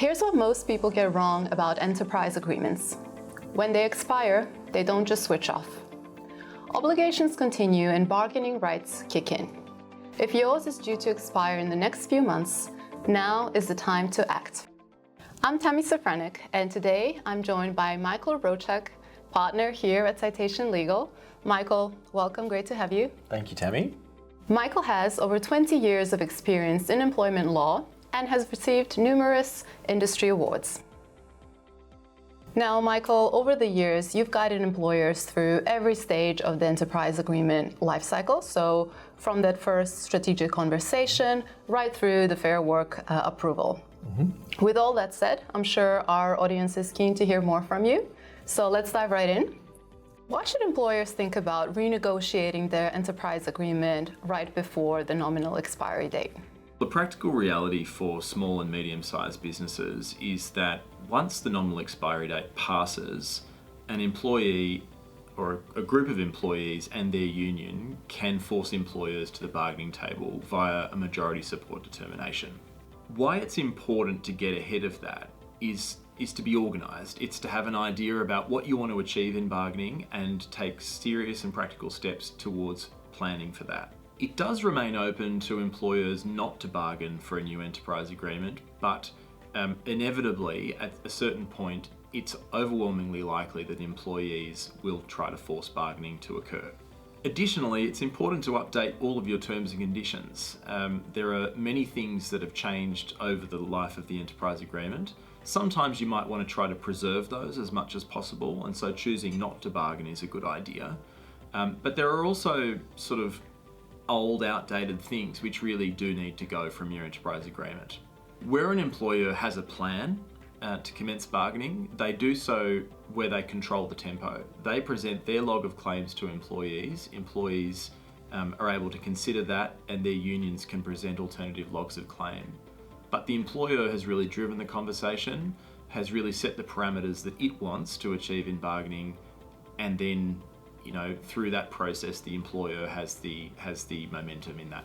Here's what most people get wrong about enterprise agreements. When they expire, they don't just switch off. Obligations continue and bargaining rights kick in. If yours is due to expire in the next few months, now is the time to act. I'm Tammy Sofranic, and today I'm joined by Michal Roucek, partner here at Citation Legal. Michal, welcome, great to have you. Thank you, Tammy. Michal has over 20 years of experience in employment law and has received numerous industry awards. Now, Michal, over the years, you've guided employers through every stage of the enterprise agreement lifecycle. So from that first strategic conversation right through the fair work approval. With all that said, I'm sure our audience is keen to hear more from you. So let's dive right in. Why should employers think about renegotiating their enterprise agreement right before the nominal expiry date? The practical reality for small and medium-sized businesses is that once the nominal expiry date passes, an employee or a group of employees and their union can force employers to the bargaining table via a majority support determination. Why it's important to get ahead of that is to be organised. It's to have an idea about what you want to achieve in bargaining and take serious and practical steps towards planning for that. It does remain open to employers not to bargain for a new enterprise agreement, but inevitably at a certain point, it's overwhelmingly likely that employees will try to force bargaining to occur. Additionally, it's important to update all of your terms and conditions. There are many things that have changed over the life of the enterprise agreement. Sometimes you might want to try to preserve those as much as possible, and so choosing not to bargain is a good idea. But there are also sort of old, outdated things which really do need to go from your enterprise agreement. Where an employer has a plan to commence bargaining, they do so where they control the tempo. They present their log of claims to employees. Employees are able to consider that, and their unions can present alternative logs of claim. But the employer has really driven the conversation, has really set the parameters that it wants to achieve in bargaining, and then, through that process, the employer has the momentum in that.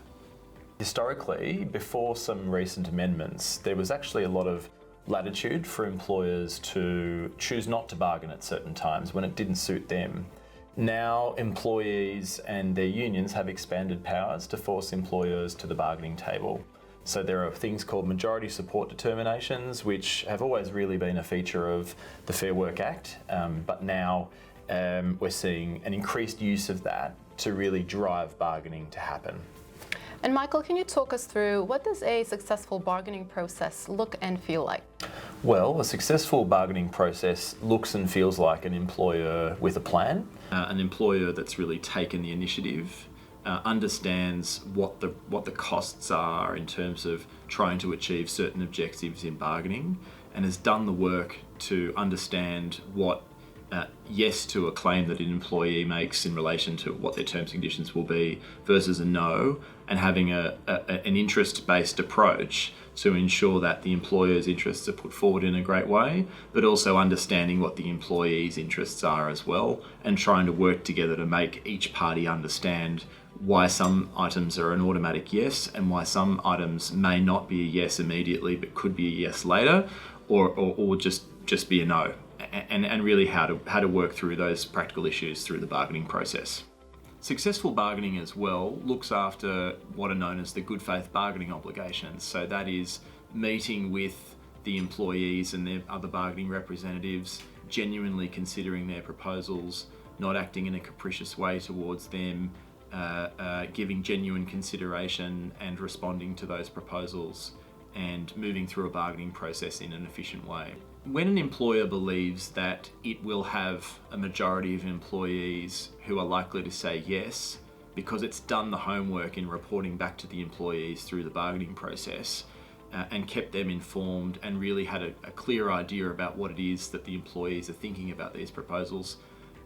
Historically, before some recent amendments, there was actually a lot of latitude for employers to choose not to bargain at certain times when it didn't suit them. Now, employees and their unions have expanded powers to force employers to the bargaining table. So there are things called majority support determinations, which have always really been a feature of the Fair Work Act, but now we're seeing an increased use of that to really drive bargaining to happen. And Michal, can you talk us through what does a successful bargaining process look and feel like? Well, a successful bargaining process looks and feels like an employer with a plan. An employer that's really taken the initiative, understands what the costs are in terms of trying to achieve certain objectives in bargaining, and has done the work to understand what yes to a claim that an employee makes in relation to what their terms and conditions will be versus a no, and having an interest-based approach to ensure that the employer's interests are put forward in a great way, but also understanding what the employee's interests are as well, and trying to work together to make each party understand why some items are an automatic yes and why some items may not be a yes immediately but could be a yes later, or just be a no. And really how to work through those practical issues through the bargaining process. Successful bargaining as well looks after what are known as the good faith bargaining obligations. So that is meeting with the employees and their other bargaining representatives, genuinely considering their proposals, not acting in a capricious way towards them, giving genuine consideration and responding to those proposals, and moving through a bargaining process in an efficient way. When an employer believes that it will have a majority of employees who are likely to say yes, because it's done the homework in reporting back to the employees through the bargaining process, and kept them informed and really had a clear idea about what it is that the employees are thinking about these proposals,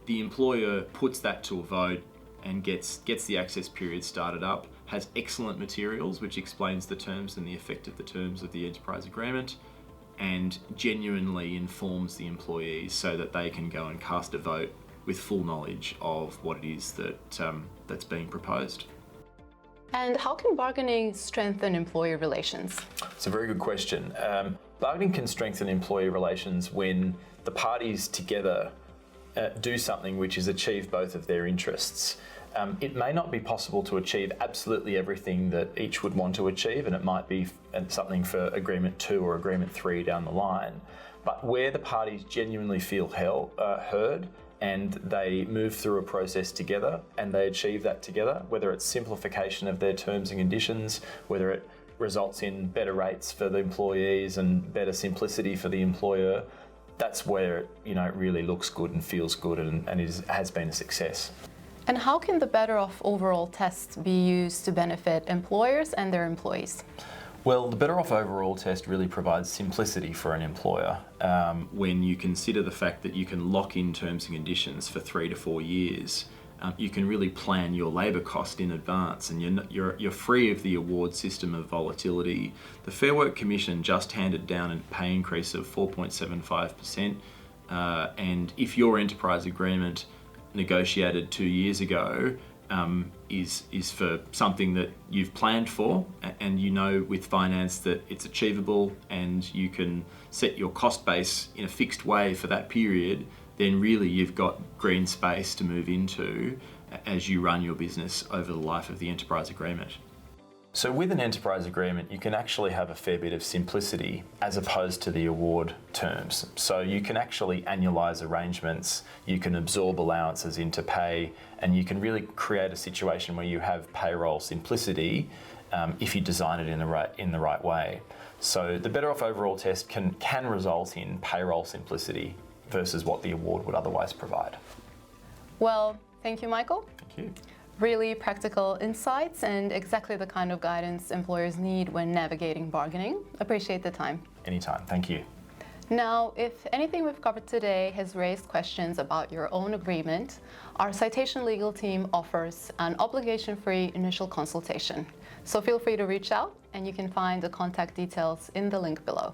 the employer puts that to a vote and gets the access period started up, has excellent materials which explains the terms and the effect of the terms of the enterprise agreement, and genuinely informs the employees so that they can go and cast a vote with full knowledge of what it is that that's being proposed. And how can bargaining strengthen employee relations? It's a very good question. Bargaining can strengthen employee relations when the parties together do something which is achieve both of their interests. It may not be possible to achieve absolutely everything that each would want to achieve, and it might be something for Agreement 2 or Agreement 3 down the line. But where the parties genuinely feel heard and they move through a process together and they achieve that together, whether it's simplification of their terms and conditions, whether it results in better rates for the employees and better simplicity for the employer, that's where it really looks good and feels good and has been a success. And how can the Better Off Overall test be used to benefit employers and their employees? Well, the Better Off Overall test really provides simplicity for an employer. When you consider the fact that you can lock in terms and conditions for 3 to 4 years, you can really plan your labour cost in advance, and you're free of the award system of volatility. The Fair Work Commission just handed down a pay increase of 4.75%, and if your enterprise agreement negotiated 2 years ago is for something that you've planned for, and you know with finance that it's achievable and you can set your cost base in a fixed way for that period, then really you've got green space to move into as you run your business over the life of the enterprise agreement. So with an enterprise agreement, you can actually have a fair bit of simplicity as opposed to the award terms. So you can actually annualise arrangements, you can absorb allowances into pay, and you can really create a situation where you have payroll simplicity if you design it in the right way. So the Better Off Overall test can result in payroll simplicity versus what the award would otherwise provide. Well, thank you, Michael. Thank you. Really practical insights and exactly the kind of guidance employers need when navigating bargaining. Appreciate the time. Anytime, thank you. Now, if anything we've covered today has raised questions about your own agreement, our Citation Legal team offers an obligation-free initial consultation. So feel free to reach out, and you can find the contact details in the link below.